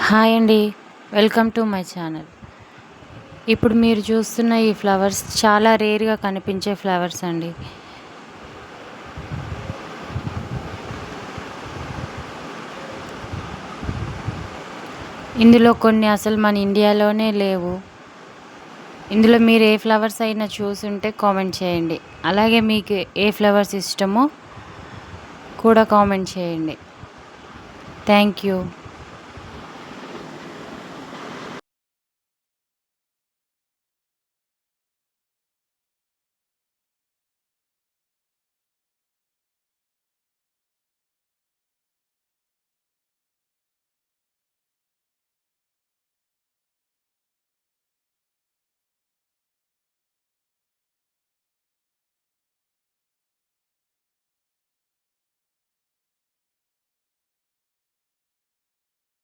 Hi అండి. Welcome to my channel. ఇప్పుడు మీరు చూస్తున్న ఈ ఫ్లవర్స్ చాలా రేర్గా కనిపించే ఫ్లవర్స్ అండి. ఇందులో కొన్ని అసలు మన ఇండియాలోనే లేవు. ఇందులో మీరు ఏ ఫ్లవర్స్ అయినా చూసుంటే కామెంట్ చేయండి. అలాగే మీకు ఏ ఫ్లవర్స్ ఇష్టమో కూడా కామెంట్ చేయండి. Thank you.